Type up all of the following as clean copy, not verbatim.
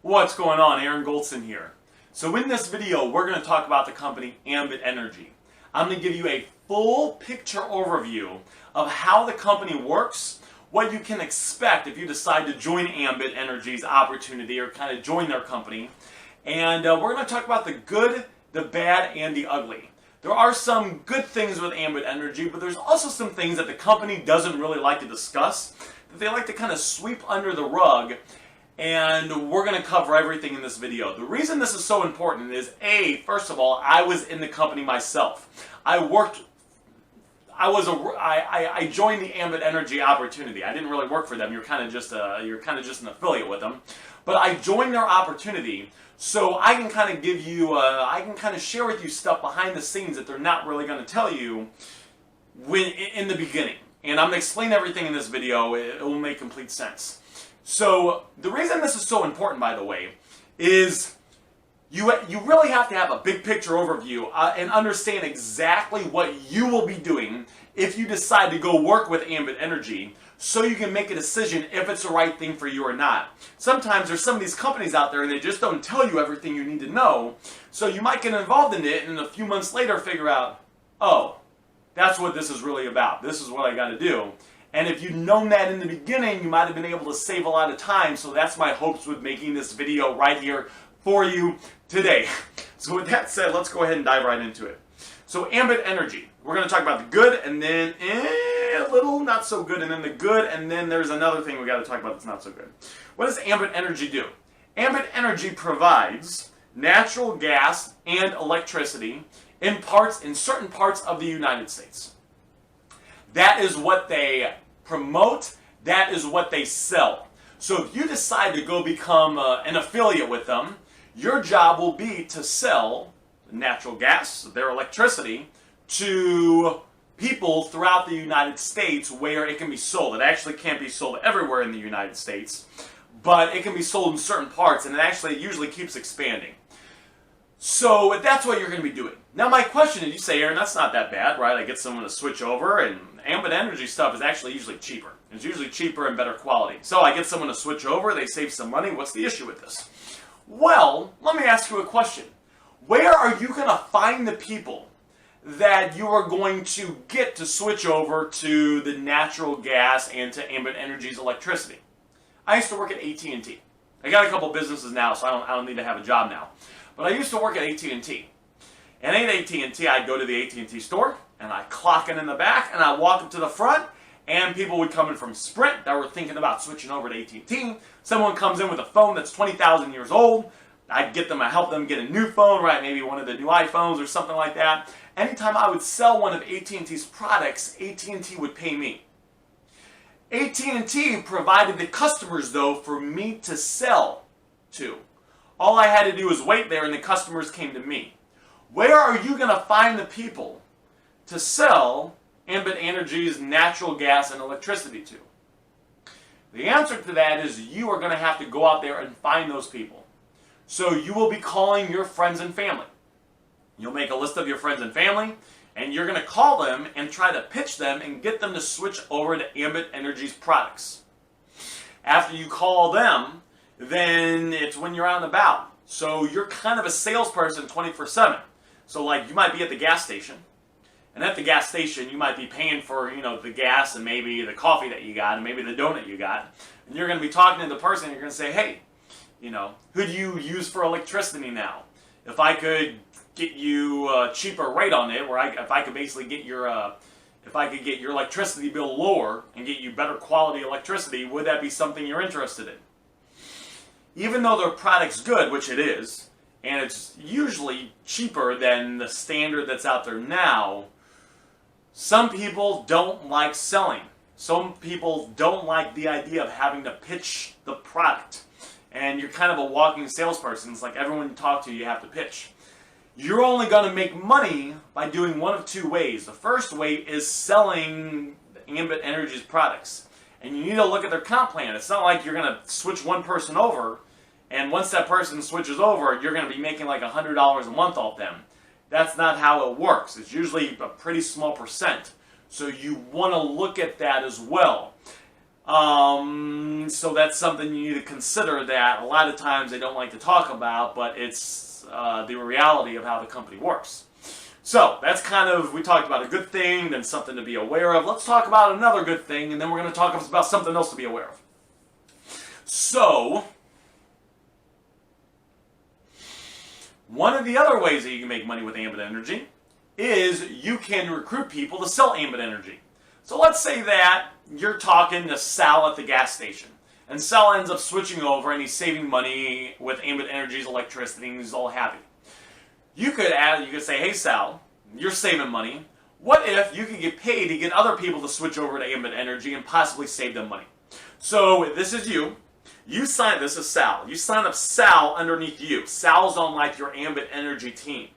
What's going on? Aaron Goldsten here. So in this video, we're going to talk about the company Ambit Energy. I'm going to give you a full picture overview of how the company works, what you can expect if you decide to join Ambit Energy's opportunity or kind of join their company. And we're going to talk about the good, the bad, and the ugly. There are some good things with Ambit Energy, but there's also some things that the company doesn't really like to discuss, that they like to kind of sweep under the rug. And we're going to cover everything in this video. The reason this is so important is, first of all, I was in the company myself. I joined the Ambit Energy opportunity. I didn't really work for them. You're kind of just an affiliate with them. But I joined their opportunity, so I can kind of give you, I can kind of share with you stuff behind the scenes that they're not really going to tell you in the beginning. And I'm going to explain everything in this video. It will make complete sense. So the reason this is so important, by the way, is you really have to have a big picture overview and understand exactly what you will be doing if you decide to go work with Ambit Energy, so you can make a decision if it's the right thing for you or not. Sometimes there's some of these companies out there and they just don't tell you everything you need to know, so you might get involved in it and a few months later figure out, oh, that's what this is really about. This is what I got to do. And if you'd known that in the beginning, you might have been able to save a lot of time. So that's my hopes with making this video right here for you today. So with that said, let's go ahead and dive right into it. So Ambit Energy, we're going to talk about the good and then a little not so good and then the good, and then there's another thing we got to talk about that's not so good. What does Ambit Energy do? Ambit Energy provides natural gas and electricity in certain parts of the United States. That is what they promote. That is what they sell. So if you decide to go become an affiliate with them, your job will be to sell natural gas, their electricity, to people throughout the United States where it can be sold. It actually can't be sold everywhere in the United States, but it can be sold in certain parts, and it actually usually keeps expanding. So that's what you're going to be doing. Now my question is, you say, Aaron, that's not that bad, right? I get someone to switch over, and Ambit Energy stuff is actually usually cheaper. It's usually cheaper and better quality. So I get someone to switch over, they save some money. What's the issue with this? Well, let me ask you a question. Where are you going to find the people that you are going to get to switch over to the natural gas and to Ambit Energy's electricity? I used to work at AT&T. I got a couple businesses now, so I don't need to have a job now. But I used to work at AT&T. And at AT&T, I'd go to the AT&T store, and I'd clock in the back, and I'd walk up to the front, and people would come in from Sprint that were thinking about switching over to AT&T. Someone comes in with a phone that's 20,000 years old. I'd help them get a new phone, right? Maybe one of the new iPhones or something like that. Anytime I would sell one of AT&T's products, AT&T would pay me. AT&T provided the customers, though, for me to sell to. All I had to do was wait there, and the customers came to me. Where are you going to find the people to sell Ambit Energy's natural gas and electricity to? The answer to that is you are going to have to go out there and find those people. So you will be calling your friends and family. You'll make a list of your friends and family, and you're going to call them and try to pitch them and get them to switch over to Ambit Energy's products. After you call them, then it's when you're out and about. So you're kind of a salesperson 24/7. So like you might be at the gas station, and at the gas station you might be paying for, the gas and maybe the coffee that you got and maybe the donut you got. And you're going to be talking to the person and you're going to say, hey, who do you use for electricity now? If I could get you a cheaper rate on it, if I could basically get your electricity bill lower and get you better quality electricity, would that be something you're interested in? Even though their product's good, which it is, and it's usually cheaper than the standard that's out there now, some people don't like selling. Some people don't like the idea of having to pitch the product. And you're kind of a walking salesperson. It's like everyone you talk to, you have to pitch. You're only going to make money by doing one of two ways. The first way is selling Ambit Energy's products. And you need to look at their comp plan. It's not like you're going to switch one person over, and once that person switches over, you're going to be making like $100 a month off them. That's not how it works. It's usually a pretty small percent. So you want to look at that as well. So that's something you need to consider that a lot of times they don't like to talk about, but it's the reality of how the company works. So that's kind of, we talked about a good thing, then something to be aware of. Let's talk about another good thing, and then we're going to talk about something else to be aware of. So, one of the other ways that you can make money with Ambit Energy is you can recruit people to sell Ambit Energy. So let's say that you're talking to Sal at the gas station, and Sal ends up switching over and he's saving money with Ambit Energy's electricity and he's all happy. You could say, hey Sal, you're saving money. What if you could get paid to get other people to switch over to Ambit Energy and possibly save them money? So this is you. This is Sal. You sign up Sal underneath you. Sal's on like your Ambit Energy team.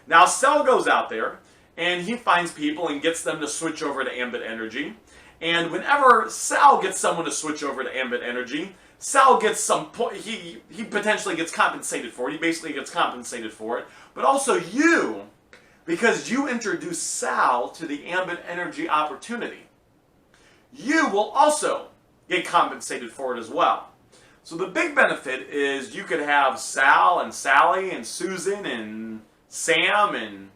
Now Sal goes out there and he finds people and gets them to switch over to Ambit Energy. And whenever Sal gets someone to switch over to Ambit Energy, Sal gets he potentially gets compensated for it. He basically gets compensated for it. But also you, because you introduced Sal to the Ambit Energy opportunity, you will also get compensated for it as well. So the big benefit is you could have Sal and Sally and Susan and Sam and,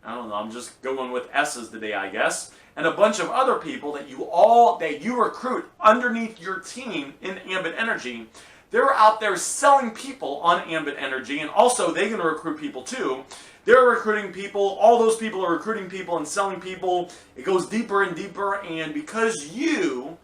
I don't know, I'm just going with S's today, I guess, and a bunch of other people that you recruit underneath your team in Ambit Energy. They're out there selling people on Ambit Energy, and also they're going to recruit people too. They're recruiting people, all those people are recruiting people and selling people. It goes deeper and deeper, and because you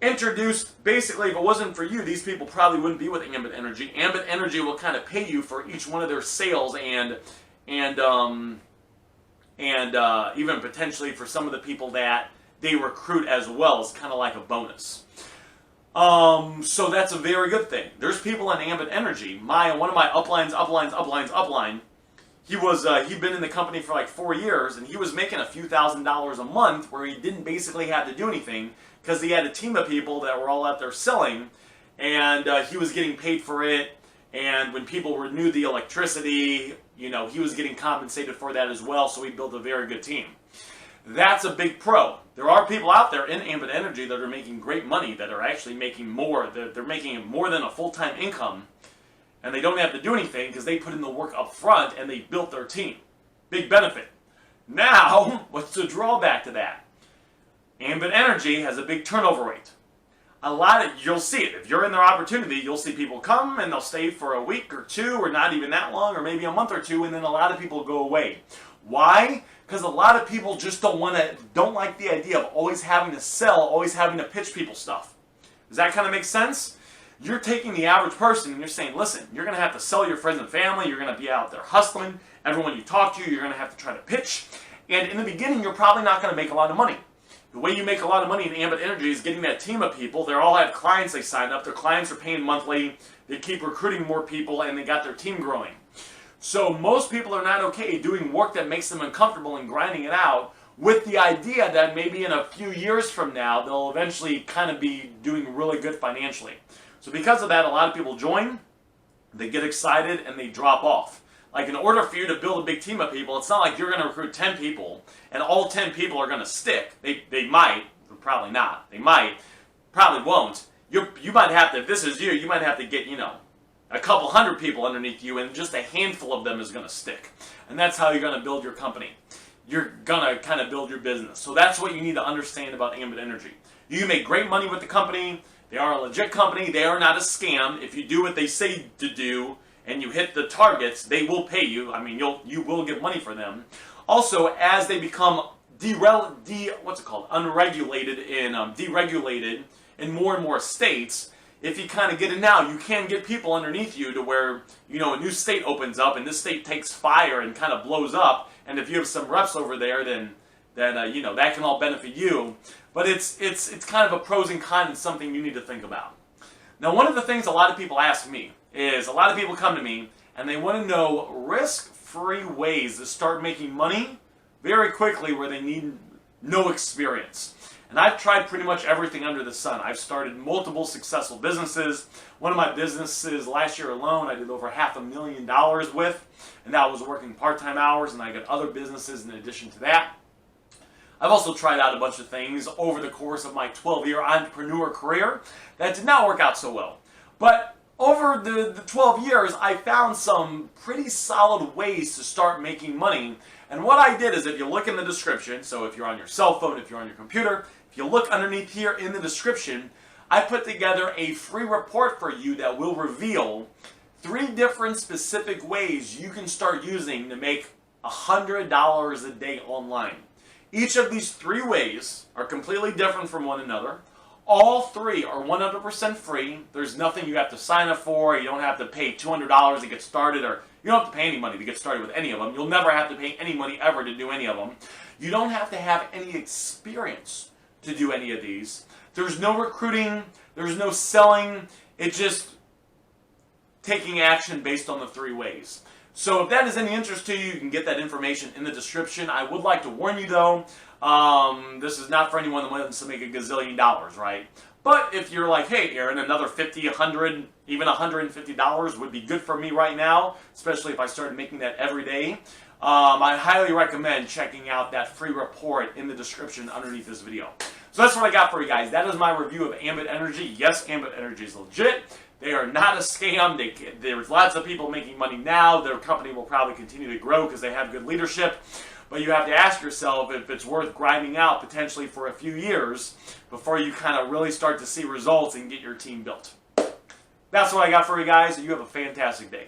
introduced, basically, if it wasn't for you, these people probably wouldn't be with Ambit Energy. Ambit Energy will kind of pay you for each one of their sales and even potentially for some of the people that they recruit as well. It's kind of like a bonus. So that's a very good thing. There's people in Ambit Energy. One of my upline. He'd been in the company for like 4 years, and he was making a few $1,000s a month where he didn't basically have to do anything because he had a team of people that were all out there selling, and he was getting paid for it. And when people renewed the electricity, he was getting compensated for that as well. So he built a very good team. That's a big pro. There are people out there in Ambit Energy that are making great money, that are actually making more. They're making more than a full-time income, and they don't have to do anything because they put in the work up front and they built their team. Big benefit. Now, what's the drawback to that? Ambit Energy has a big turnover rate. You'll see it. If you're in their opportunity, you'll see people come and they'll stay for a week or two, or not even that long, or maybe a month or two, and then a lot of people go away. Why? Because a lot of people just don't like the idea of always having to sell, always having to pitch people stuff. Does that kind of make sense? You're taking the average person and you're saying, listen, you're going to have to sell your friends and family, you're going to be out there hustling, everyone you talk to, you're going to have to try to pitch, and in the beginning, you're probably not going to make a lot of money. The way you make a lot of money in Ambit Energy is getting that team of people. They all have clients they sign up. Their clients are paying monthly. They keep recruiting more people, and they got their team growing. So most people are not okay doing work that makes them uncomfortable and grinding it out with the idea that maybe in a few years from now, they'll eventually kind of be doing really good financially. So because of that, a lot of people join, they get excited, and they drop off. Like, in order for you to build a big team of people, it's not like you're going to recruit 10 people and all 10 people are going to stick. They might, but probably not. They might, probably won't. You might have to, if this is you might have to get, a couple hundred people underneath you, and just a handful of them is going to stick. And that's how you're going to build your company. You're going to kind of build your business. So that's what you need to understand about Ambit Energy. You can make great money with the company. They are a legit company. They are not a scam. If you do what they say to do, and you hit the targets, they will pay you. I mean, you will get money for them. Also, as they become unregulated and deregulated in more and more states, if you kind of get it now, you can get people underneath you to where, a new state opens up and this state takes fire and kind of blows up, and if you have some reps over there, then that can all benefit you. But it's kind of a pros and cons and something you need to think about. Now, one of the things a lot of people ask me is, a lot of people come to me and they want to know risk-free ways to start making money very quickly where they need no experience. And I've tried pretty much everything under the sun. I've started multiple successful businesses. One of my businesses last year alone, I did over $500,000 with, and that was working part-time hours, and I got other businesses in addition to that. I've also tried out a bunch of things over the course of my 12-year entrepreneur career that did not work out so well. But over the 12 years, I found some pretty solid ways to start making money. And what I did is, if you look in the description, so if you're on your cell phone, if you're on your computer, if you look underneath here in the description, I put together a free report for you that will reveal 3 different specific ways you can start using to make $100 a day online. Each of these 3 ways are completely different from one another. All 3 are 100% free. There's nothing you have to sign up for. You don't have to pay $200 to get started, or you don't have to pay any money to get started with any of them. You'll never have to pay any money ever to do any of them. You don't have to have any experience to do any of these. There's no recruiting. There's no selling. It's just taking action based on the 3 ways. So if that is any interest to you, you can get that information in the description. I would like to warn you though, this is not for anyone that wants to make a gazillion dollars, right? But if you're like, hey Aaron, another $50, $100, even $150 would be good for me right now, especially if I started making that every day, I highly recommend checking out that free report in the description underneath this video. So that's what I got for you guys. That is my review of Ambit Energy. Yes, Ambit Energy is legit. They are not a scam. There's lots of people making money now. Their company will probably continue to grow because they have good leadership. But you have to ask yourself if it's worth grinding out potentially for a few years before you kind of really start to see results and get your team built. That's what I got for you guys. You have a fantastic day.